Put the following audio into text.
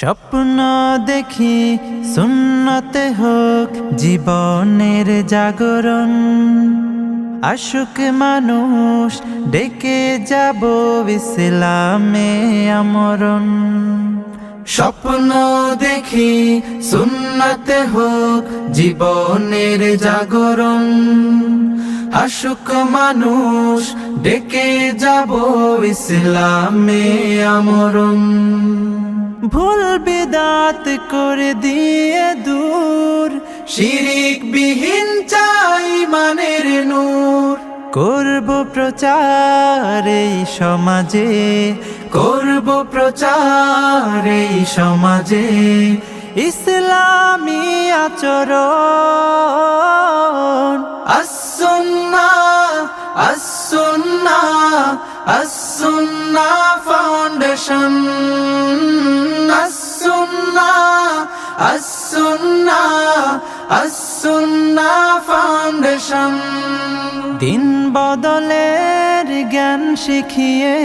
স্বপ্ন দেখি সুন্নতে হোক জীবনের জাগরণ, আশুক মানুষ ডেকে যাব ইসলামে আমরণ। স্বপ্ন দেখি সুন্নতে হোক জীবনের জাগরণ, আশুক মানুষ ডেকে যাব ইসলামে আমরণ। ভুল বিদাত করে দিয়ে দূর, শিরিক বিহীন চাই মানের নূর। করব প্রচার এই সমাজে, করব প্রচার এই সমাজে, ইসলামী আচরণ। as-sunnah as-sunnah as-sunnah foundation, as-sunnah as-sunnah as-sunnah foundation. দিন বদলের জ্ঞান শিখিয়ে